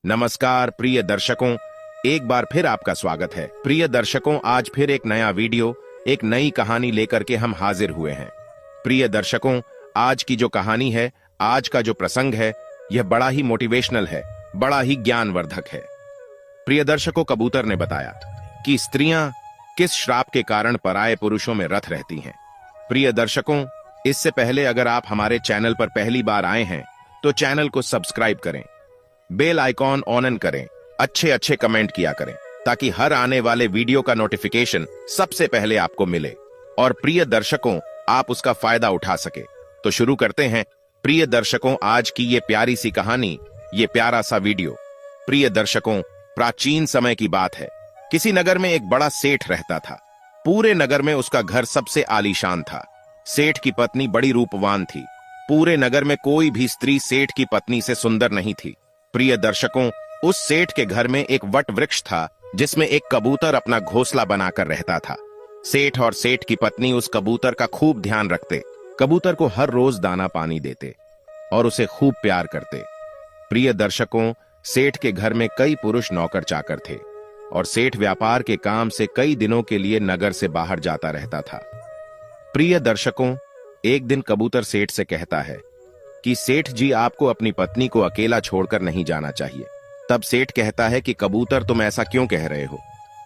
नमस्कार प्रिय दर्शकों, एक बार फिर आपका स्वागत है। प्रिय दर्शकों, आज फिर एक नया वीडियो, एक नई कहानी लेकर के हम हाजिर हुए हैं। प्रिय दर्शकों, आज की जो कहानी है, आज का जो प्रसंग है, यह बड़ा ही मोटिवेशनल है, बड़ा ही ज्ञानवर्धक है। प्रिय दर्शकों, कबूतर ने बताया कि स्त्रियां किस श्राप के कारण पराये पुरुषों में रत रहती हैं। प्रिय दर्शकों, इससे पहले अगर आप हमारे चैनल पर पहली बार आए हैं तो चैनल को सब्सक्राइब करें, बेल आइकॉन ऑन करें, अच्छे अच्छे कमेंट किया करें ताकि हर आने वाले वीडियो का नोटिफिकेशन सबसे पहले आपको मिले और प्रिय दर्शकों आप उसका फायदा उठा सके। तो शुरू करते हैं प्रिय दर्शकों आज की ये प्यारी सी कहानी, ये प्यारा सा वीडियो। प्रिय दर्शकों, प्राचीन समय की बात है। किसी नगर में एक बड़ा सेठ रहता था। पूरे नगर में उसका घर सबसे आलीशान था। सेठ की पत्नी बड़ी रूपवान थी। पूरे नगर में कोई भी स्त्री सेठ की पत्नी से सुंदर नहीं थी। प्रिय दर्शकों, उस सेठ के घर में एक वट वृक्ष था जिसमें एक कबूतर अपना घोंसला बनाकर रहता था। सेठ और सेठ की पत्नी उस कबूतर का खूब ध्यान रखते, कबूतर को हर रोज दाना पानी देते और उसे खूब प्यार करते। प्रिय दर्शकों, सेठ के घर में कई पुरुष नौकर चाकर थे और सेठ व्यापार के काम से कई दिनों के लिए नगर से बाहर जाता रहता था। प्रिय दर्शकों, एक दिन कबूतर सेठ से कहता है कि सेठ जी, आपको अपनी पत्नी को अकेला छोड़कर नहीं जाना चाहिए। तब सेठ कहता है कि कबूतर, तुम ऐसा क्यों कह रहे हो।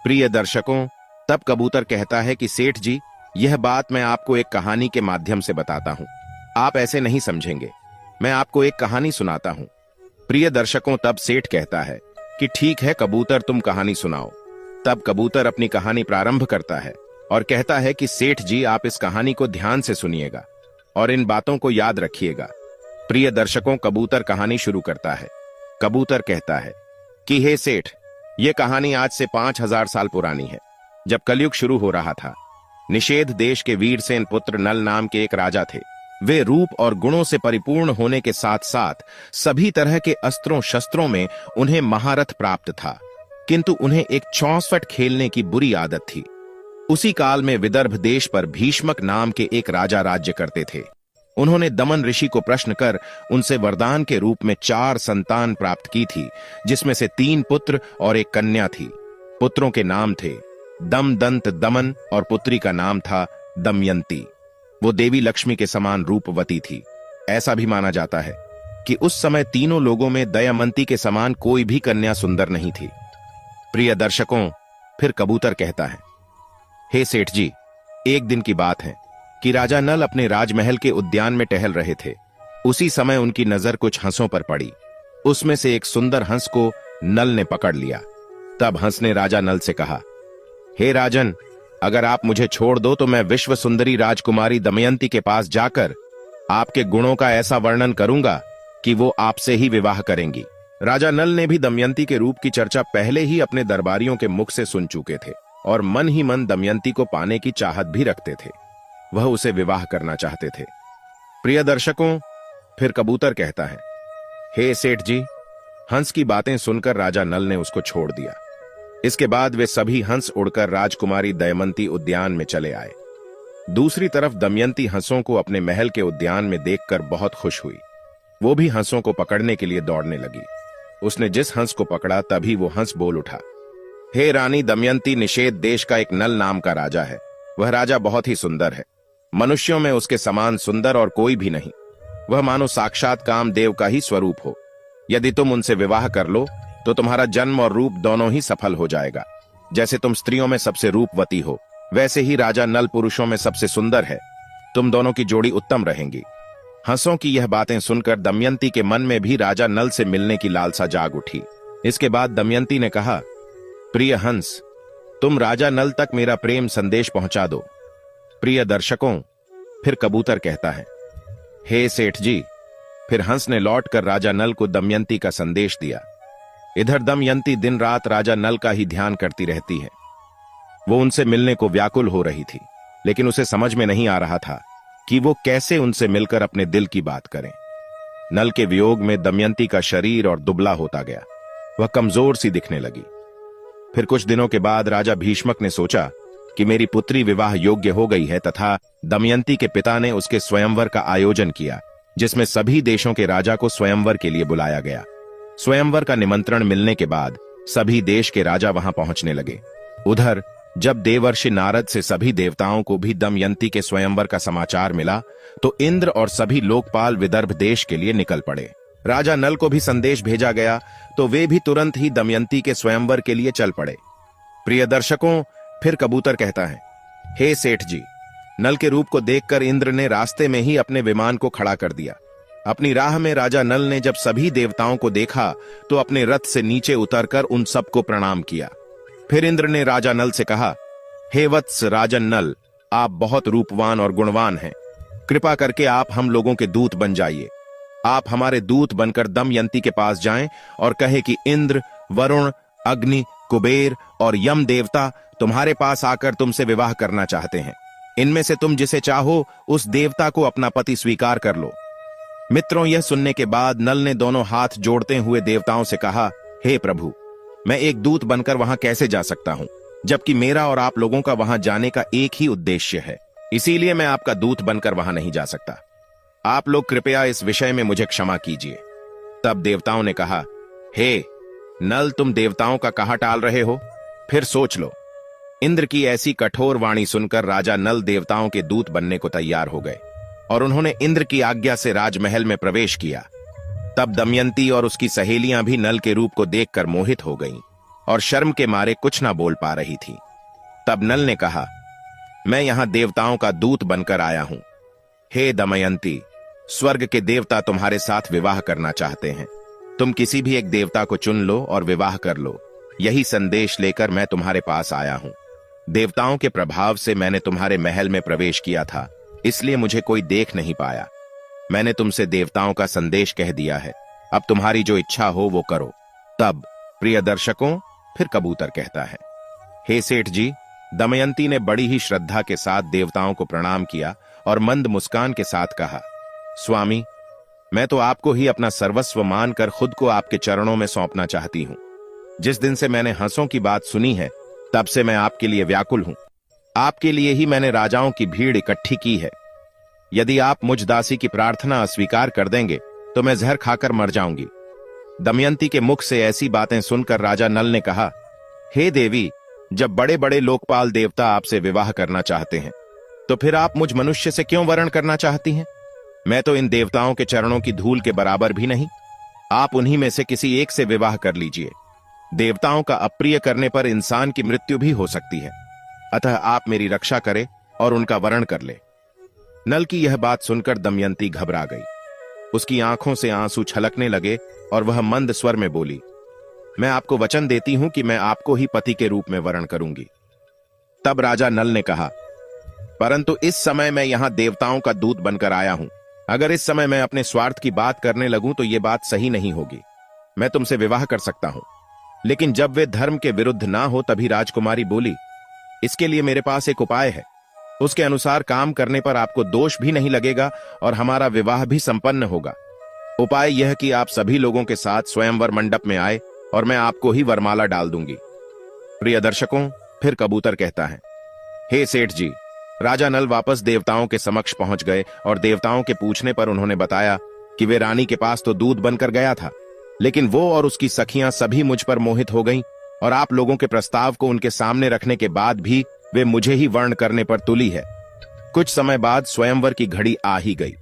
प्रिय दर्शकों, तब कबूतर कहता है कि सेठ जी, यह बात मैं आपको एक कहानी के माध्यम से बताता हूं, आप ऐसे नहीं समझेंगे, मैं आपको एक कहानी सुनाता हूं। प्रिय दर्शकों, तब सेठ कहता है कि ठीक है कबूतर, तुम कहानी सुनाओ। तब कबूतर अपनी कहानी प्रारंभ करता है और कहता है कि सेठ जी, आप इस कहानी को ध्यान से सुनिएगा और इन बातों को याद रखिएगा। प्रिय दर्शकों, कबूतर कहानी शुरू करता है। कबूतर कहता है कि हे सेठ, यह कहानी आज से 5000 साल पुरानी है। जब कलयुग शुरू हो रहा था, निषेध देश के वीरसेन पुत्र नल नाम के एक राजा थे। वे रूप और गुणों से परिपूर्ण होने के साथ साथ सभी तरह के अस्त्रों शस्त्रों में उन्हें महारथ प्राप्त था, किंतु उन्हें एक चौसठ खेलने की बुरी आदत थी। उसी काल में विदर्भ देश पर भीष्मक नाम के एक राजा राज्य करते थे। उन्होंने दमन ऋषि को प्रश्न कर उनसे वरदान के रूप में 4 संतान प्राप्त की थी, जिसमें से 3 पुत्र और एक कन्या थी। पुत्रों के नाम थे दमदंत दमन और पुत्री का नाम था दमयंती। वो देवी लक्ष्मी के समान रूपवती थी। ऐसा भी माना जाता है कि उस समय तीनों लोगों में दमयंती के समान कोई भी कन्या सुंदर नहीं थी। प्रिय दर्शकों, फिर कबूतर कहता है, हे सेठ जी, एक दिन की बात है कि राजा नल अपने राजमहल के उद्यान में टहल रहे थे। उसी समय उनकी नजर कुछ हंसों पर पड़ी। उसमें से एक सुंदर हंस को नल ने पकड़ लिया। तब हंस ने राजा नल से कहा, हे राजन, अगर आप मुझे छोड़ दो तो मैं विश्व सुंदरी राजकुमारी दमयंती के पास जाकर आपके गुणों का ऐसा वर्णन करूंगा कि वो आपसे ही विवाह करेंगी। राजा नल ने भी दमयंती के रूप की चर्चा पहले ही अपने दरबारियों के मुख से सुन चुके थे और मन ही मन दमयंती को पाने की चाहत भी रखते थे। वह उसे विवाह करना चाहते थे। प्रिय दर्शकों, फिर कबूतर कहता है, हे सेठ जी, हंस की बातें सुनकर राजा नल ने उसको छोड़ दिया। इसके बाद वे सभी हंस उड़कर राजकुमारी दमयंती उद्यान में चले आए। दूसरी तरफ दमयंती हंसों को अपने महल के उद्यान में देखकर बहुत खुश हुई। वो भी हंसों को पकड़ने के लिए दौड़ने लगी। उसने जिस हंस को पकड़ा तभी वो हंस बोल उठा, हे रानी दमयंती, निषेध देश का एक नल नाम का राजा है। वह राजा बहुत ही सुंदर है। मनुष्यों में उसके समान सुंदर और कोई भी नहीं। वह मानो साक्षात कामदेव का ही स्वरूप हो। यदि तुम उनसे विवाह कर लो तो तुम्हारा जन्म और रूप दोनों ही सफल हो जाएगा। जैसे तुम स्त्रियों में सबसे रूपवती हो, वैसे ही राजा नल पुरुषों में सबसे सुंदर है। तुम दोनों की जोड़ी उत्तम रहेंगी। हंसों की यह बातें सुनकर दमयंती के मन में भी राजा नल से मिलने की लालसा जाग उठी। इसके बाद दमयंती ने कहा, प्रिय हंस, तुम राजा नल तक मेरा प्रेम संदेश पहुंचा दो। प्रिय दर्शकों, फिर कबूतर कहता है, हे सेठ जी, फिर हंस ने लौटकर राजा नल को दमयंती का संदेश दिया। इधर दमयंती दिन रात राजा नल का ही ध्यान करती रहती है। वो उनसे मिलने को व्याकुल हो रही थी, लेकिन उसे समझ में नहीं आ रहा था कि वो कैसे उनसे मिलकर अपने दिल की बात करें। नल के वियोग में दमयंती का शरीर और दुबला होता गया। वह कमजोर सी दिखने लगी। फिर कुछ दिनों के बाद राजा भीष्मक ने सोचा कि मेरी पुत्री विवाह योग्य हो गई है तथा दमयंती के पिता ने उसके स्वयंवर का आयोजन किया, जिसमें सभी देशों के राजा को स्वयंवर के लिए बुलाया गया। स्वयंवर का निमंत्रण मिलने के बाद सभी देश के राजा वहां पहुंचने लगे। उधर जब देवर्षि नारद से सभी देवताओं को भी दमयंती के स्वयंवर का समाचार मिला तो इंद्र और सभी लोकपाल विदर्भ देश के लिए निकल पड़े। राजा नल को भी संदेश भेजा गया तो वे भी तुरंत ही दमयंती के स्वयंवर के लिए चल पड़े। प्रिय दर्शकों, फिर कबूतर कहता है, हे सेठ जी, नल के रूप को देखकर इंद्र ने रास्ते में ही अपने विमान को खड़ा कर दिया। अपनी राह में राजा नल ने जब सभी देवताओं को देखा तो अपने रथ से नीचे उतरकर उन सबको प्रणाम किया। फिर इंद्र ने राजा नल से कहा, हे वत्स राजन नल, आप बहुत रूपवान और गुणवान हैं। कृपा करके आप हम लोगों के दूत बन जाइए। आप हमारे दूत बनकर दमयंती के पास जाएं और कहे कि इंद्र, वरुण, अग्नि, कुबेर और यम देवता तुम्हारे पास आकर तुमसे विवाह करना चाहते हैं। इनमें से तुम जिसे चाहो उस देवता को अपना पति स्वीकार कर लो। मित्रों, यह सुनने के बाद नल ने दोनों हाथ जोड़ते हुए देवताओं से कहा, हे प्रभु, मैं एक दूत बनकर वहां कैसे जा सकता हूं, जबकि मेरा और आप लोगों का वहां जाने का एक ही उद्देश्य है। इसीलिए मैं आपका दूत बनकर वहां नहीं जा सकता। आप लोग कृपया इस विषय में मुझे क्षमा कीजिए। तब देवताओं ने कहा, हे नल, तुम देवताओं का कहा टाल रहे हो? फिर सोच लो। इंद्र की ऐसी कठोर वाणी सुनकर राजा नल देवताओं के दूत बनने को तैयार हो गए और उन्होंने इंद्र की आज्ञा से राजमहल में प्रवेश किया। तब दमयंती और उसकी सहेलियां भी नल के रूप को देखकर मोहित हो गईं और शर्म के मारे कुछ ना बोल पा रही थी। तब नल ने कहा, मैं यहां देवताओं का दूत बनकर आया हूं। हे दमयंती, स्वर्ग के देवता तुम्हारे साथ विवाह करना चाहते हैं। तुम किसी भी एक देवता को चुन लो और विवाह कर लो। यही संदेश लेकर मैं तुम्हारे पास आया हूं। देवताओं के प्रभाव से मैंने तुम्हारे महल में प्रवेश किया था, इसलिए मुझे कोई देख नहीं पाया। मैंने तुमसे देवताओं का संदेश कह दिया है। अब तुम्हारी जो इच्छा हो वो करो। तब प्रिय दर्शकों, फिर कबूतर कहता है, हे सेठ जी, दमयंती ने बड़ी ही श्रद्धा के साथ देवताओं को प्रणाम किया और मंद मुस्कान के साथ कहा, स्वामी, मैं तो आपको ही अपना सर्वस्व मानकर खुद को आपके चरणों में सौंपना चाहती हूं। जिस दिन से मैंने हंसों की बात सुनी है तब से मैं आपके लिए व्याकुल हूं। आपके लिए ही मैंने राजाओं की भीड़ इकट्ठी की है। यदि आप मुझ दासी की प्रार्थना अस्वीकार कर देंगे तो मैं जहर खाकर मर जाऊंगी। दमयंती के मुख से ऐसी बातें सुनकर राजा नल ने कहा, हे देवी, जब बड़े बड़े लोकपाल देवता आपसे विवाह करना चाहते हैं तो फिर आप मुझ मनुष्य से क्यों वरण करना चाहती हैं? मैं तो इन देवताओं के चरणों की धूल के बराबर भी नहीं। आप उन्हीं में से किसी एक से विवाह कर लीजिए। देवताओं का अप्रिय करने पर इंसान की मृत्यु भी हो सकती है। अतः आप मेरी रक्षा करें और उनका वरण कर ले। नल की यह बात सुनकर दमयंती घबरा गई। उसकी आंखों से आंसू छलकने लगे और वह मंद स्वर में बोली, मैं आपको वचन देती हूं कि मैं आपको ही पति के रूप में वरण करूंगी। तब राजा नल ने कहा, परंतु इस समय मैं यहां देवताओं का दूत बनकर आया हूं। अगर इस समय मैं अपने स्वार्थ की बात करने लगूं तो यह बात सही नहीं होगी। मैं तुमसे विवाह कर सकता हूं, लेकिन जब वे धर्म के विरुद्ध ना हो। तभी राजकुमारी बोली, इसके लिए मेरे पास एक उपाय है। उसके अनुसार काम करने पर आपको दोष भी नहीं लगेगा और हमारा विवाह भी संपन्न होगा। उपाय यह कि आप सभी लोगों के साथ स्वयंवर मंडप में आए और मैं आपको ही वरमाला डाल दूंगी। प्रिय दर्शकों, फिर कबूतर कहता है, हे सेठ जी, राजा नल वापस देवताओं के समक्ष पहुंच गए और देवताओं के पूछने पर उन्होंने बताया कि वे रानी के पास तो दूत बनकर गया था, लेकिन वो और उसकी सखियां सभी मुझ पर मोहित हो गईं और आप लोगों के प्रस्ताव को उनके सामने रखने के बाद भी वे मुझे ही वर्ण करने पर तुली है। कुछ समय बाद स्वयंवर की घड़ी आ ही गई।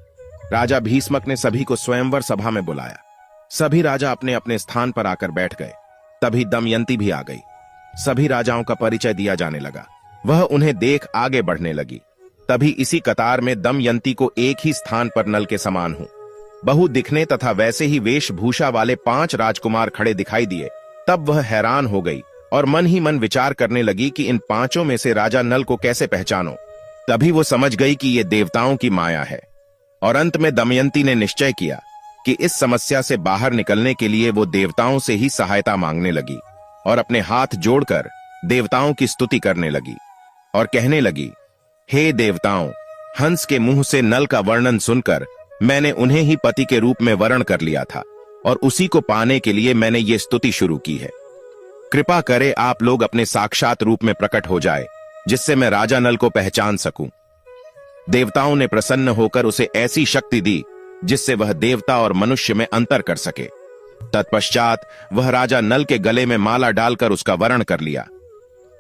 राजा भीष्मक ने सभी को स्वयंवर सभा में बुलाया। सभी राजा अपने अपने स्थान पर आकर बैठ गए। तभी दमयंती भी आ गई। सभी राजाओं का परिचय दिया जाने लगा। वह उन्हें देख आगे बढ़ने लगी। तभी इसी कतार में दमयंती को एक ही स्थान पर नल के समान हूं बहु दिखने तथा वैसे ही वेशभूषा वाले 5 राजकुमार खड़े दिखाई दिए। तब वह हैरान हो गई और मन ही मन विचार करने लगी कि इन 5 में से राजा नल को कैसे पहचानो। तभी वो समझ गई कि ये देवताओं की माया है और अंत में दमयंती ने निश्चय किया कि इस समस्या से बाहर निकलने के लिए वो देवताओं से ही सहायता मांगने लगी और अपने हाथ जोड़कर देवताओं की स्तुति करने लगी और कहने लगी, हे देवताओं, हंस के मुंह से नल का वर्णन सुनकर मैंने उन्हें ही पति के रूप में वर्ण कर लिया था और उसी को पाने के लिए मैंने ये स्तुति शुरू की है। कृपा करे आप लोग अपने साक्षात रूप में प्रकट हो जाए, जिससे मैं राजा नल को पहचान सकूं। देवताओं ने प्रसन्न होकर उसे ऐसी शक्ति दी जिससे वह देवता और मनुष्य में अंतर कर सके। तत्पश्चात वह राजा नल के गले में माला डालकर उसका वरण कर लिया।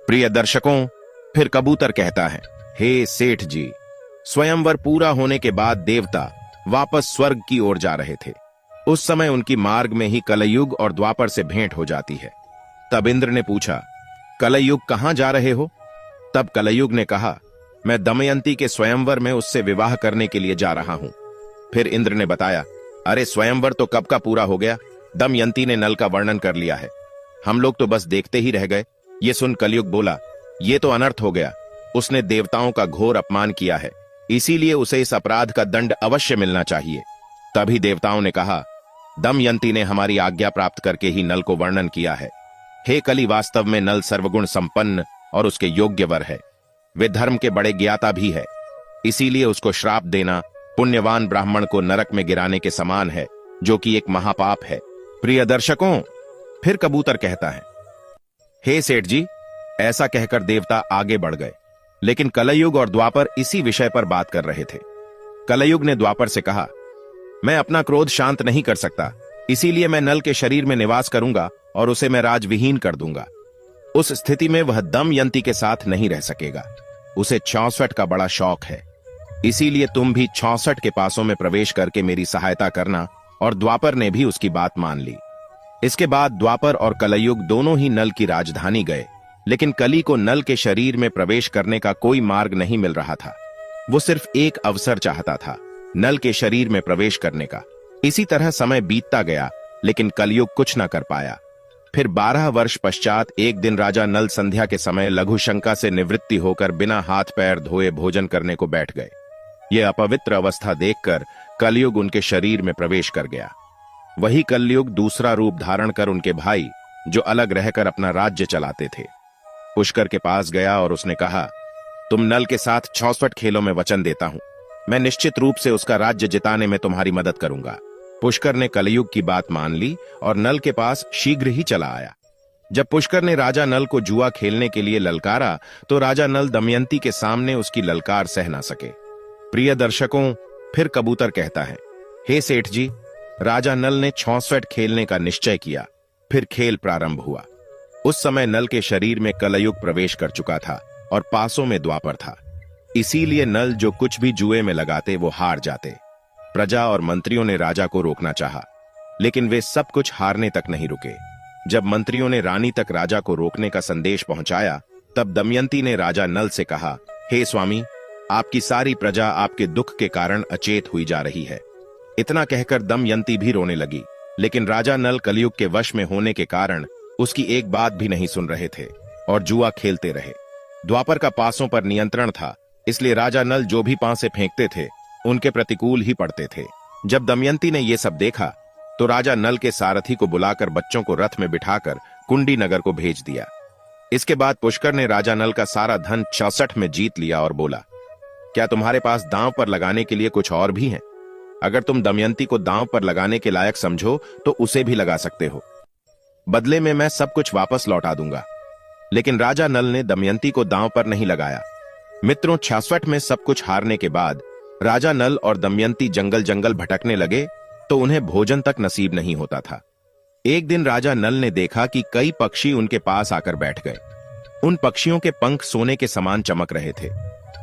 प्रिय दर्शकों, फिर कबूतर कहता है, हे सेठ जी, स्वयंवर पूरा होने के बाद देवता वापस स्वर्ग की ओर जा रहे थे। उस समय उनकी मार्ग में ही कलयुग और द्वापर से भेंट हो जाती है। तब इंद्र ने पूछा, कलयुग कहां जा रहे हो? तब कलयुग ने कहा, मैं दमयंती के स्वयंवर में उससे विवाह करने के लिए जा रहा हूं। फिर इंद्र ने बताया, अरे स्वयंवर तो कब का पूरा हो गया, दमयंती ने नल का वर्णन कर लिया है, हम लोग तो बस देखते ही रह गए। ये सुन कलयुग बोला, ये तो अनर्थ हो गया, उसने देवताओं का घोर अपमान किया है, इसीलिए उसे इस अपराध का दंड अवश्य मिलना चाहिए। तभी देवताओं ने कहा, दमयंती ने हमारी आज्ञा प्राप्त करके ही नल को वर्णन किया है। हे कली, वास्तव में नल सर्वगुण संपन्न और उसके योग्य वर है, वे धर्म के बड़े ज्ञाता भी है, इसीलिए उसको श्राप देना पुण्यवान ब्राह्मण को नरक में गिराने के समान है, जो कि एक महापाप है। प्रिय दर्शकों, फिर कबूतर कहता है, हे सेठ जी, ऐसा कहकर देवता आगे बढ़ गए, लेकिन कलयुग और द्वापर इसी विषय पर बात कर रहे थे। कलयुग ने द्वापर से कहा, मैं अपना क्रोध शांत नहीं कर सकता, इसीलिए मैं नल के शरीर में निवास करूंगा और उसे मैं राजविहीन कर दूंगा। उस स्थिति में वह दमयंती के साथ नहीं रह सकेगा। उसे 64 का बड़ा शौक है, इसीलिए तुम भी 64 के पासों में प्रवेश करके मेरी सहायता करना। और द्वापर ने भी उसकी बात मान ली। इसके बाद द्वापर और कलयुग दोनों ही नल की राजधानी गए, लेकिन कली को नल के शरीर में प्रवेश करने का कोई मार्ग नहीं मिल रहा था। वो सिर्फ एक अवसर चाहता था, नल के शरीर में प्रवेश करने का। इसी तरह समय बीतता गया, लेकिन कलयुग कुछ न कर पाया। फिर 12 वर्ष पश्चात एक दिन राजा नल संध्या के समय लघु शंका से निवृत्ति होकर बिना हाथ पैर धोए भोजन करने को बैठ गए। ये अपवित्र अवस्था देखकर कलयुग उनके शरीर में प्रवेश कर गया। वही कलयुग दूसरा रूप धारण कर उनके भाई, जो अलग रहकर अपना राज्य चलाते थे, पुष्कर के पास गया और उसने कहा, तुम नल के साथ 64 खेलों में वचन देता हूं, मैं निश्चित रूप से उसका राज्य जिताने में तुम्हारी मदद करूंगा। पुष्कर ने कलयुग की बात मान ली और नल के पास शीघ्र ही चला आया। जब पुष्कर ने राजा नल को जुआ खेलने के लिए ललकारा, तो राजा नल दमयंती के सामने उसकी ललकार सह ना सके। प्रिय दर्शकों, फिर कबूतर कहता है, हे सेठ जी, राजा नल ने 64 खेलने का निश्चय किया। फिर खेल प्रारंभ हुआ। उस समय नल के शरीर में कलयुग प्रवेश कर चुका था और पासों में द्वापर था, इसीलिए नल जो कुछ भी जुए में लगाते वो हार जाते। प्रजा और मंत्रियों ने राजा को रोकना चाहा, लेकिन वे सब कुछ हारने तक नहीं रुके। जब मंत्रियों ने रानी तक राजा को रोकने का संदेश पहुंचाया, तब दमयंती ने राजा नल से कहा, हे स्वामी, आपकी सारी प्रजा आपके दुख के कारण अचेत हुई जा रही है। इतना कहकर दमयंती भी रोने लगी, लेकिन राजा नल कलयुग के वश में होने के कारण उसकी एक बात भी नहीं सुन रहे थे और जुआ खेलते रहे। द्वापर का पासों पर नियंत्रण था, इसलिए राजा नल जो भी पासे फेंकते थे उनके प्रतिकूल ही पड़ते थे। जब दमयंती ने यह सब देखा, तो राजा नल के सारथी को बुलाकर बच्चों को रथ में बिठाकर कुंडी नगर को भेज दिया। इसके बाद पुष्कर ने राजा नल का सारा धन 64 में जीत लिया और बोला, क्या तुम्हारे पास दांव पर लगाने के लिए कुछ और भी है? अगर तुम दमयंती को दांव पर लगाने के लायक समझो तो उसे भी लगा सकते हो, बदले में मैं सब कुछ वापस लौटा दूंगा। लेकिन राजा नल ने दमयंती को दांव पर नहीं लगाया। मित्रों, 66 में सब कुछ हारने के बाद राजा नल और दमयंती जंगल जंगल भटकने लगे, तो उन्हें भोजन तक नसीब नहीं होता था। एक दिन राजा नल ने देखा कि कई पक्षी उनके पास आकर बैठ गए। उन पक्षियों के पंख सोने के समान चमक रहे थे।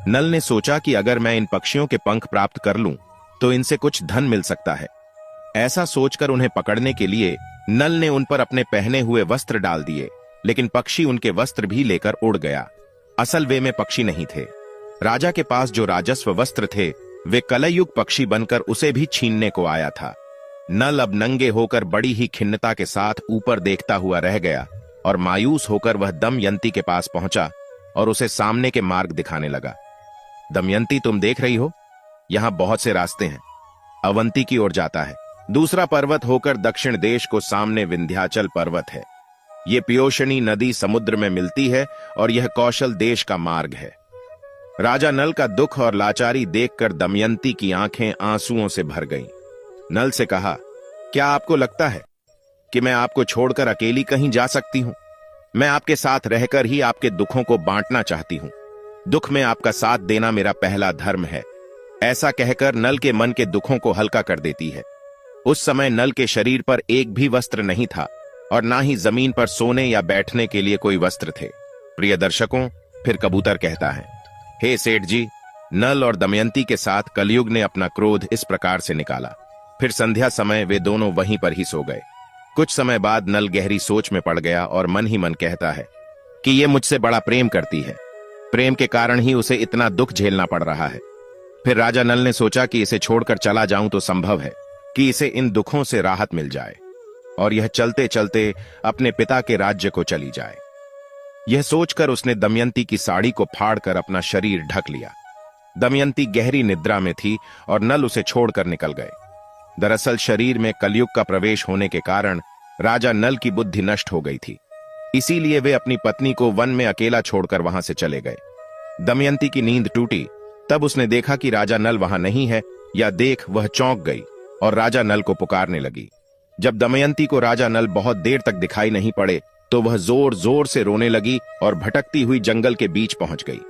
नल ने सोचा कि अगर मैं इन पक्षियों के पंख प्राप्त कर लूं, तो इनसे कुछ धन मिल सकता है। ऐसा सोचकर उन्हें पकड़ने के लिए नल ने उन पर अपने पहने हुए वस्त्र डाल दिए, लेकिन पक्षी उनके वस्त्र भी लेकर उड़ गया। असल वे में पक्षी नहीं थे। राजा के पास जो राजस्व वस्त्र थे, वे कलयुग पक्षी बनकर उसे भी छीनने को आया था। नल अब नंगे होकर बड़ी ही खिन्नता के साथ ऊपर देखता हुआ रह गया और मायूस होकर वह दमयंती के पास पहुंचा और उसे सामने के मार्ग दिखाने लगा। दमयंती, तुम देख रही हो, यहां बहुत से रास्ते हैं, अवंती की ओर जाता है। दूसरा पर्वत होकर दक्षिण देश को सामने विंध्याचल पर्वत है। ये पियोशनी नदी समुद्र में मिलती है और यह कौशल देश का मार्ग है। राजा नल का दुख और लाचारी देखकर दमयंती की आंखें आंसुओं से भर गईं। नल से कहा, क्या आपको लगता है कि मैं आपको छोड़कर अकेली कहीं जा सकती हूं? मैं आपके साथ रहकर ही आपके दुखों को बांटना चाहती हूं। दुख में आपका साथ देना मेरा पहला धर्म है। ऐसा कहकर नल के मन के दुखों को हल्का कर देती है। उस समय नल के शरीर पर एक भी वस्त्र नहीं था और ना ही जमीन पर सोने या बैठने के लिए कोई वस्त्र थे। प्रिय दर्शकों, फिर कबूतर कहता है, हे सेठ जी, नल और दमयंती के साथ कलयुग ने अपना क्रोध इस प्रकार से निकाला। फिर संध्या समय वे दोनों वहीं पर ही सो गए। कुछ समय बाद नल गहरी सोच में पड़ गया और मन ही मन कहता है कि ये मुझसे बड़ा प्रेम करती है, प्रेम के कारण ही उसे इतना दुख झेलना पड़ रहा है। फिर राजा नल ने सोचा कि इसे छोड़कर चला जाऊं तो संभव है कि इसे इन दुखों से राहत मिल जाए और यह चलते चलते अपने पिता के राज्य को चली जाए। यह सोचकर उसने दमयंती की साड़ी को फाड़कर अपना शरीर ढक लिया। दमयंती गहरी निद्रा में थी और नल उसे छोड़कर निकल गए। दरअसल शरीर में कलयुग का प्रवेश होने के कारण राजा नल की बुद्धि नष्ट हो गई थी, इसीलिए वे अपनी पत्नी को वन में अकेला छोड़कर वहां से चले गए। दमयंती की नींद टूटी, तब उसने देखा कि राजा नल वहां नहीं है। या देख वह चौंक गई और राजा नल को पुकारने लगी। जब दमयंती को राजा नल बहुत देर तक दिखाई नहीं पड़े तो वह जोर जोर से रोने लगी और भटकती हुई जंगल के बीच पहुंच गई।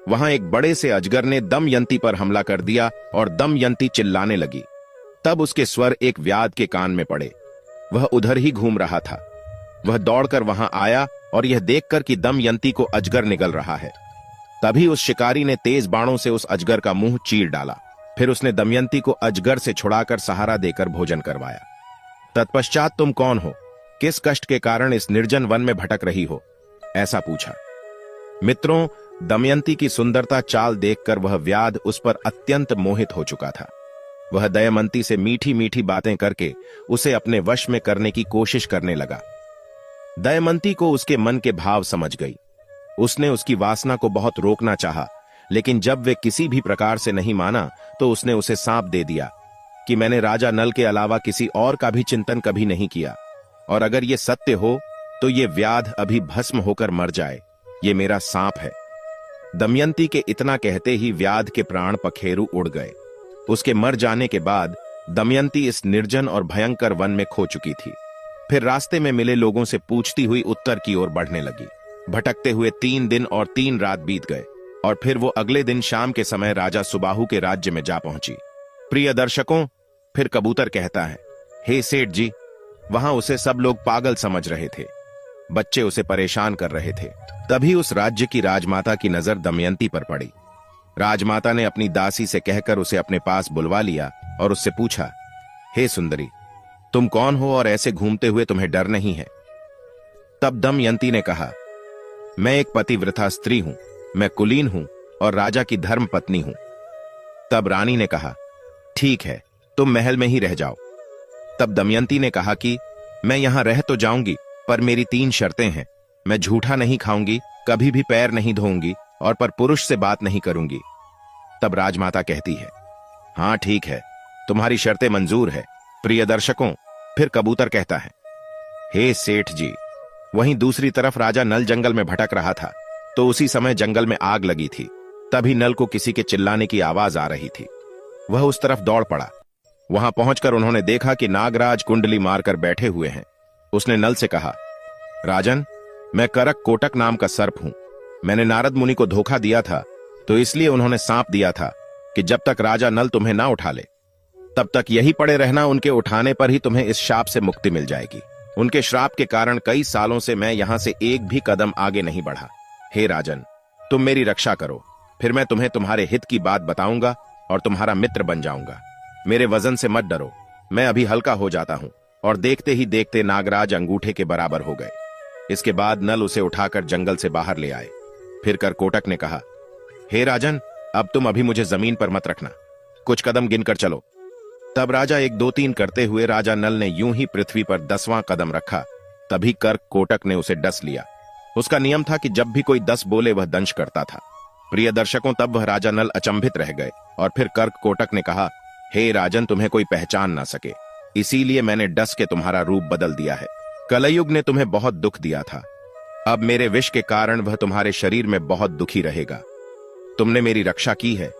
वहां एक बड़े से अजगर ने दमयंती पर हमला कर दिया और दमयंती चिल्लाने लगी। तब उसके स्वर एक व्याध के कान में पड़े। वह उधर ही घूम रहा था। वह दौड़कर वहां आया और यह देखकर कि दमयंती को अजगर निगल रहा है। तभी उस शिकारी ने तेज बाणों से उस अजगर का मुंह चीर डाला। फिर उसने दमयंती को अजगर से छुड़ाकर सहारा देकर भोजन करवाया। तत्पश्चात तुम कौन हो, किस कष्ट के कारण इस निर्जन वन में भटक रही हो, ऐसा पूछा। मित्रों, दमयंती की सुंदरता चाल देखकर वह व्याध उस पर अत्यंत मोहित हो चुका था। वह दमयंती से मीठी मीठी बातें करके उसे अपने वश में करने की कोशिश करने लगा। दमयंती को उसके मन के भाव समझ गई। उसने उसकी वासना को बहुत रोकना चाहा, लेकिन जब वे किसी भी प्रकार से नहीं माना तो उसने उसे सांप दे दिया कि मैंने राजा नल के अलावा किसी और का भी चिंतन कभी नहीं किया, और अगर ये सत्य हो तो ये व्याध अभी भस्म होकर मर जाए, ये मेरा सांप है। दमयंती के इतना कहते ही व्याध के प्राण पखेरु उड़ गए। उसके मर जाने के बाद दमयंती इस निर्जन और भयंकर वन में खो चुकी थी। फिर रास्ते में मिले लोगों से पूछती हुई उत्तर की ओर बढ़ने लगी। भटकते हुए 3 दिन और 3 रात बीत गए और फिर वो अगले दिन शाम के समय राजा सुबाहु के राज्य में जा पहुंची। प्रिय दर्शकों, फिर कबूतर कहता है, हे सेठ जी, वहां उसे सब लोग पागल समझ रहे थे। बच्चे उसे परेशान कर रहे थे। तभी उस राज्य की राजमाता की नजर दमयंती पर पड़ी। राजमाता ने अपनी दासी से कहकर उसे अपने पास बुलवा लिया और उससे पूछा, हे सुंदरी, तुम कौन हो और ऐसे घूमते हुए तुम्हें डर नहीं है? तब दमयंती ने कहा, मैं एक पतिव्रता स्त्री हूं, मैं कुलीन हूं और राजा की धर्म पत्नी हूं। तब रानी ने कहा, ठीक है, तुम महल में ही रह जाओ। तब दमयंती ने कहा कि मैं यहां रह तो जाऊंगी, पर मेरी 3 शर्तें हैं। मैं झूठा नहीं खाऊंगी, कभी भी पैर नहीं धोऊंगी और पर पुरुष से बात नहीं करूंगी। तब राजमाता कहती है, हां ठीक है, तुम्हारी शर्तें मंजूर है। प्रिय दर्शकों, फिर कबूतर कहता है, हे सेठ जी, वहीं दूसरी तरफ राजा नल जंगल में भटक रहा था तो उसी समय जंगल में आग लगी थी। तभी नल को किसी के चिल्लाने की आवाज आ रही थी। वह उस तरफ दौड़ पड़ा। वहां पहुंचकर उन्होंने देखा कि नागराज कुंडली मारकर बैठे हुए हैं। उसने नल से कहा, राजन, मैं करक कोटक नाम का सर्प हूं। मैंने नारद मुनि को धोखा दिया था, तो इसलिए उन्होंने सांप दिया था कि जब तक राजा नल तुम्हें ना उठा ले तब तक यही पड़े रहना। उनके उठाने पर ही तुम्हें इस शाप से मुक्ति मिल जाएगी। उनके श्राप के कारण कई सालों से मैं यहां से एक भी कदम आगे नहीं बढ़ा। हे राजन, तुम मेरी रक्षा करो, फिर मैं तुम्हें तुम्हारे हित की बात बताऊंगा और तुम्हारा मित्र बन जाऊंगा। मेरे वजन से मत डरो, मैं अभी हल्का हो जाता हूं। और देखते ही देखते नागराज अंगूठे के बराबर हो गए। इसके बाद नल उसे उठाकर जंगल से बाहर ले आए। फिर करकोटक ने कहा, हे राजन, अब तुम अभी मुझे जमीन पर मत रखना, कुछ कदम गिनकर चलो। तब राजा 1 2 3 करते हुए राजा नल ने यूं ही पृथ्वी पर 10वां कदम रखा। तभी करकोटक ने उसे डस लिया। उसका नियम था कि जब भी कोई 10 बोले वह दंश करता था। प्रिय दर्शकों, तब वह राजा नल अचंभित रह गए और फिर करकोटक ने कहा, हे राजन, तुम्हें कोई पहचान ना सके, इसीलिए मैंने डस के तुम्हारा रूप बदल दिया है। कलयुग ने तुम्हें बहुत दुख दिया था, अब मेरे विष के कारण वह तुम्हारे शरीर में बहुत दुखी रहेगा। तुमने मेरी रक्षा की है,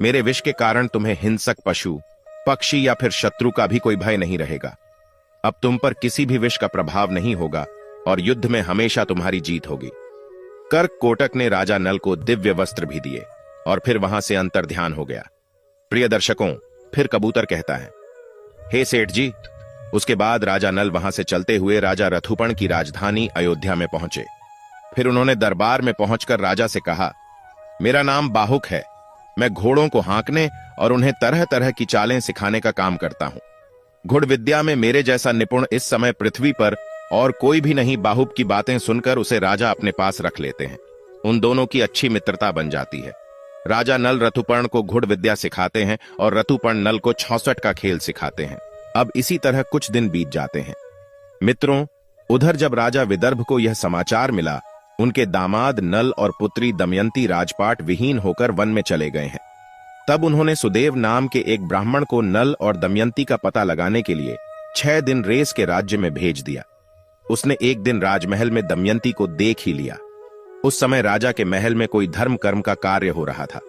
मेरे विष के कारण तुम्हें हिंसक पशु, पक्षी या फिर शत्रु का भी कोई भय नहीं रहेगा। अब तुम पर किसी भी विष का प्रभाव नहीं होगा और युद्ध में हमेशा तुम्हारी जीत होगी। करकोटक ने राजा नल को दिव्य वस्त्र भी दिए और फिर वहां से अंतर्ध्यान हो गया। प्रिय दर्शकों, फिर कबूतर कहता है, हे सेठ जी। उसके बाद राजा नल वहां से चलते हुए राजा रथुपर्ण की राजधानी अयोध्या में पहुंचे। फिर उन्होंने दरबार में पहुंचकर राजा से कहा, मेरा नाम बाहुक है। मैं घोड़ों को हाँकने और उन्हें तरह तरह की चालें सिखाने का काम करता हूं। घुड़ विद्या में मेरे जैसा निपुण इस समय पृथ्वी पर और कोई भी नहीं। बाहुक की बातें सुनकर उसे राजा अपने पास रख लेते हैं। उन दोनों की अच्छी मित्रता बन जाती है। राजा नल रथुपर्ण को घुड़ विद्या सिखाते हैं और रथुपर्ण नल को 66 का खेल सिखाते हैं। अब इसी तरह कुछ दिन बीत जाते हैं। मित्रों, उधर जब राजा विदर्भ को यह समाचार मिला, उनके दामाद नल और पुत्री दमयंती राजपाट विहीन होकर वन में चले गए हैं। तब उन्होंने सुदेव नाम के एक ब्राह्मण को नल और दमयंती का पता लगाने के लिए 6 दिन रेस के राज्य में भेज दिया। उसने एक दिन राजमहल में दमयंती को देख ही लिया। उस समय राजा के महल में कोई धर्म कर्म का कार्य हो रहा था।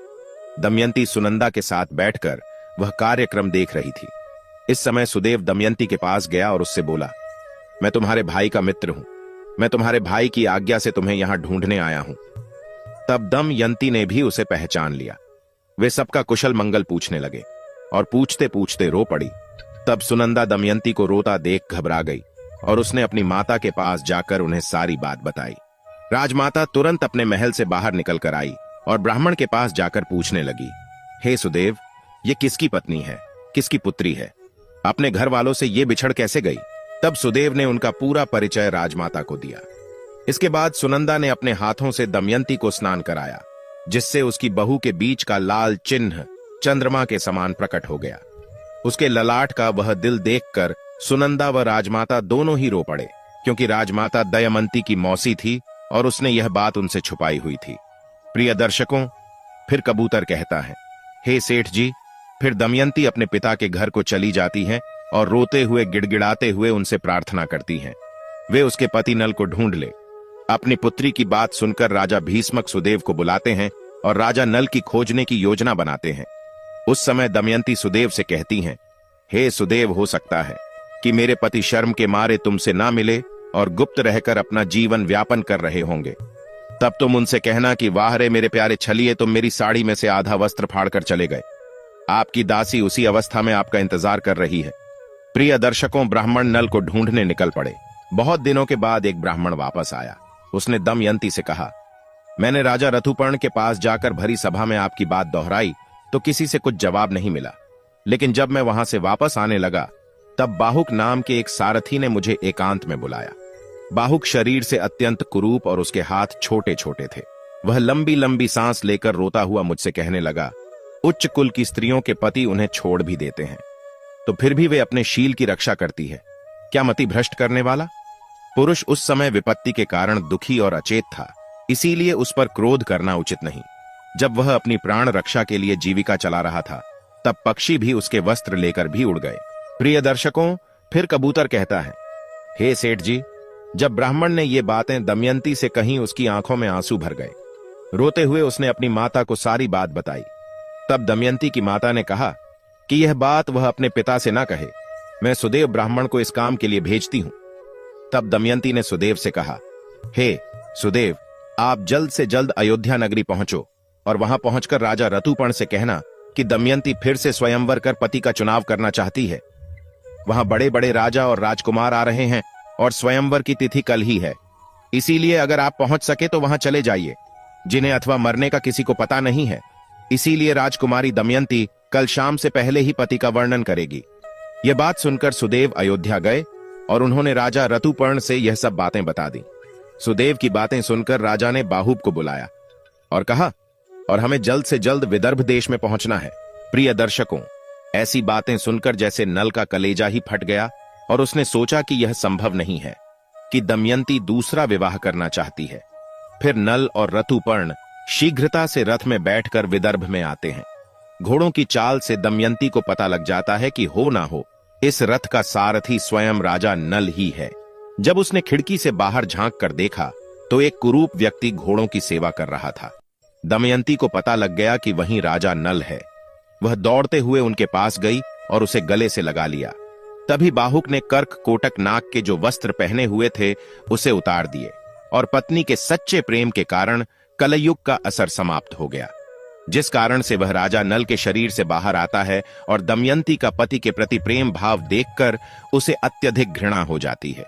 दमयंती सुनंदा के साथ बैठकर वह कार्यक्रम देख रही थी। इस समय सुदेव दमयंती के पास गया और उससे बोला, मैं तुम्हारे भाई का मित्र हूं। मैं तुम्हारे भाई की आज्ञा से तुम्हें यहां ढूंढने आया हूं। तब दमयंती ने भी उसे पहचान लिया। वे सबका कुशल मंगल पूछने लगे और पूछते पूछते रो पड़ी। तब सुनंदा दमयंती को रोता देख घबरा गई और उसने अपनी माता के पास जाकर उन्हें सारी बात बताई। राजमाता तुरंत अपने महल से बाहर निकल कर आई और ब्राह्मण के पास जाकर पूछने लगी, हे सुदेव, ये किसकी पत्नी है, किसकी पुत्री है? अपने घर वालों से ये बिछड़ कैसे गई? तब सुदेव ने उनका पूरा परिचय राजमाता को दिया। इसके बाद सुनंदा ने अपने हाथों से दमयंती को स्नान कराया, जिससे उसकी बहू के बीच का लाल चिन्ह चंद्रमा के समान प्रकट हो गया। उसके ललाट का वह दिल देखकर सुनंदा व राजमाता दोनों ही रो पड़े, क्योंकि राजमाता दमयंती की मौसी थी और उसने यह बात उनसे छुपाई हुई थी। प्रिय दर्शकों, फिर कबूतर कहता है, हे सेठ जी। फिर दमयंती अपने पिता के घर को चली जाती है और रोते हुए गिड़गिड़ाते हुए उनसे प्रार्थना करती हैं, वे उसके पति नल को ढूंढ ले। अपनी पुत्री की बात सुनकर राजा भीष्मक सुदेव को बुलाते हैं और राजा नल की खोजने की योजना बनाते हैं। उस समय दमयंती सुदेव से कहती हैं, हे सुदेव, हो सकता है कि मेरे पति शर्म के मारे तुमसे ना मिले और गुप्त रहकर अपना जीवन व्यापन कर रहे होंगे। तब तुम उनसे कहना कि वाह रे मेरे प्यारे छलिए, तुम मेरी साड़ी में से आधा वस्त्र फाड़कर चले गए। आपकी दासी उसी अवस्था में आपका इंतजार कर रही है। प्रिय दर्शकों, ब्राह्मण नल को ढूंढने निकल पड़े। बहुत दिनों के बाद एक ब्राह्मण वापस आया। उसने दमयंती से कहा, मैंने राजा रथुपर्ण के पास जाकर भरी सभा में आपकी बात दोहराई तो किसी से कुछ जवाब नहीं मिला। लेकिन जब मैं वहां से वापस आने लगा, तब बाहुक नाम के एक सारथी ने मुझे एकांत में बुलाया। बाहुक शरीर से अत्यंत कुरूप और उसके हाथ छोटे छोटे थे। वह लंबी लंबी सांस लेकर रोता हुआ मुझसे कहने लगा, उच्च कुल की स्त्रियों के पति उन्हें छोड़ भी देते हैं, तो फिर भी वे अपने शील की रक्षा करती है। क्या मति भ्रष्ट करने वाला? पुरुष उस समय विपत्ति के कारण दुखी और अचेत था, इसीलिए उस पर क्रोध करना उचित नहीं। जब वह अपनी प्राण रक्षा के लिए जीविका चला रहा था, तब पक्षी भी उसके वस्त्र लेकर भी उड़ गए। प्रिय दर्शकों, फिर कबूतर कहता है, हे सेठ जी। जब ब्राह्मण ने ये बातें दमयंती से कहीं, उसकी आंखों में आंसू भर गए। रोते हुए उसने अपनी माता को सारी बात बताई। तब दमयंती की माता ने कहा कि यह बात वह अपने पिता से ना कहे, मैं सुदेव ब्राह्मण को इस काम के लिए भेजती हूं। तब दमयंती ने सुदेव से कहा, हे सुदेव, आप जल्द से जल्द अयोध्या नगरी पहुंचो और वहां पहुंचकर राजा रथुपर्ण से कहना कि दमयंती फिर से स्वयंवर कर पति का चुनाव करना चाहती है। वहां बड़े बड़े राजा और राजकुमार आ रहे हैं और स्वयंवर की तिथि कल ही है। इसीलिए अगर आप पहुंच सके तो वहां चले जाइए, जिन्हें अथवा मरने का किसी को पता नहीं है। इसीलिए राजकुमारी दमयंती कल शाम से पहले ही पति का वर्णन करेगी। यह बात सुनकर सुदेव अयोध्या गए और उन्होंने राजा रथुपर्ण से यह सब बातें बता दी। सुदेव की बातें सुनकर राजा ने बाहुक को बुलाया और कहा, और हमें जल्द से जल्द विदर्भ देश में पहुंचना है। प्रिय दर्शकों, ऐसी बातें सुनकर जैसे नल का कलेजा ही फट गया और उसने सोचा कि यह संभव नहीं है कि दमयंती दूसरा विवाह करना चाहती है। फिर नल और रथुपर्ण शीघ्रता से रथ में बैठकर विदर्भ में आते हैं। घोड़ों की चाल से दमयंती को पता लग जाता है कि हो ना हो इस रथ का सारथी स्वयं राजा नल ही है। जब उसने खिड़की से बाहर झांक कर देखा तो एक कुरूप व्यक्ति घोड़ों की सेवा कर रहा था। दमयंती को पता लग गया कि वहीं राजा नल है। वह दौड़ते हुए उनके पास गई और उसे गले से लगा लिया। तभी बाहुक ने कर्क कोटक नाग के जो वस्त्र पहने हुए थे उसे उतार दिए और पत्नी के सच्चे प्रेम के कारण कलयुग का असर समाप्त हो गया। जिस कारण से वह राजा नल के शरीर से बाहर आता है और दमयंती का पति के प्रति प्रेम भाव देखकर उसे अत्यधिक घृणा हो जाती है।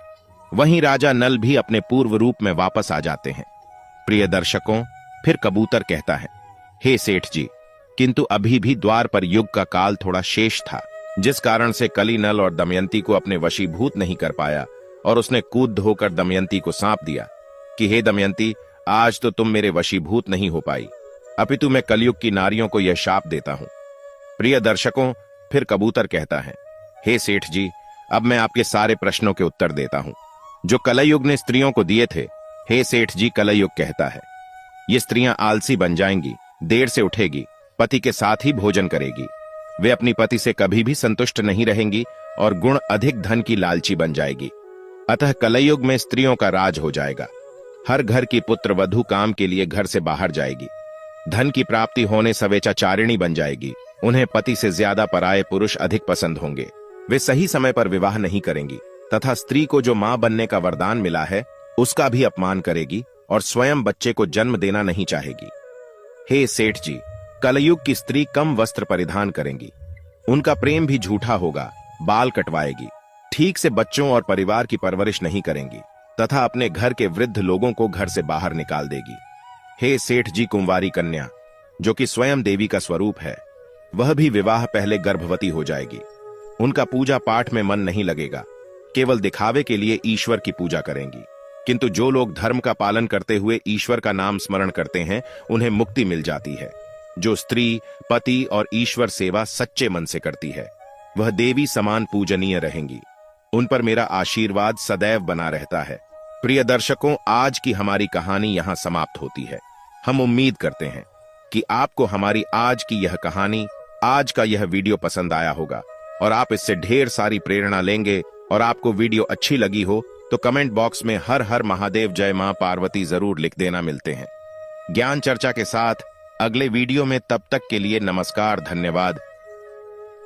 वहीं राजा नल भी अपने पूर्व रूप में वापस आ जाते हैं। प्रिय दर्शकों, फिर कबूतर कहता है, हे सेठ जी, किंतु अभी भी द्वार पर युग का काल थोड़ा शेष था, जिस कारण से कली नल और दमयंती को अपने वशीभूत नहीं कर पाया और उसने कूद धोकर दमयंती को सौंप दिया कि हे दमयंती, आज तो तुम मेरे वशीभूत नहीं हो पाई, अपितु मैं कलयुग की नारियों को यह शाप देता हूं। प्रिय दर्शकों, फिर कबूतर कहता है, हे सेठ जी, अब मैं आपके सारे प्रश्नों के उत्तर देता हूं जो कलयुग ने स्त्रियों को दिए थे। हे सेठ जी, कलयुग कहता है, ये स्त्रियां आलसी बन जाएंगी, देर से उठेगी, पति के साथ ही भोजन करेगी, वे अपनी पति से कभी भी संतुष्ट नहीं रहेंगी और गुण अधिक धन की लालची बन जाएगी। अतः कलयुग में स्त्रियों का राज हो जाएगा। हर घर की पुत्र वधू काम के लिए घर से बाहर जाएगी, धन की प्राप्ति होने सवेचाचारिणी बन जाएगी, उन्हें पति से ज्यादा पराये पुरुष अधिक पसंद होंगे, वे सही समय पर विवाह नहीं करेंगी तथा स्त्री को जो मां बनने का वरदान मिला है उसका भी अपमान करेगी और स्वयं बच्चे को जन्म देना नहीं चाहेगी। हे सेठ जी, कलयुग की स्त्री कम वस्त्र परिधान करेंगी, उनका प्रेम भी झूठा होगा, बाल कटवाएगी, ठीक से बच्चों और परिवार की परवरिश नहीं करेंगी तथा अपने घर के वृद्ध लोगों को घर से बाहर निकाल देगी। हे सेठ जी, कुंवारी कन्या जो कि स्वयं देवी का स्वरूप है, वह भी विवाह पहले गर्भवती हो जाएगी। उनका पूजा पाठ में मन नहीं लगेगा, केवल दिखावे के लिए ईश्वर की पूजा करेंगी, किंतु जो लोग धर्म का पालन करते हुए ईश्वर का नाम स्मरण करते हैं उन्हें मुक्ति मिल जाती है। जो स्त्री पति और ईश्वर सेवा सच्चे मन से करती है वह देवी समान पूजनीय रहेंगी। उन पर मेरा आशीर्वाद सदैव बना रहता है। प्रिय दर्शकों, आज की हमारी कहानी यहां समाप्त होती है। हम उम्मीद करते हैं कि आपको हमारी आज की यह कहानी, आज का यह वीडियो पसंद आया होगा और आप इससे ढेर सारी प्रेरणा लेंगे। और आपको वीडियो अच्छी लगी हो तो कमेंट बॉक्स में हर हर महादेव जय मां पार्वती जरूर लिख देना। मिलते हैं ज्ञान चर्चा के साथ अगले वीडियो में, तब तक के लिए नमस्कार, धन्यवाद।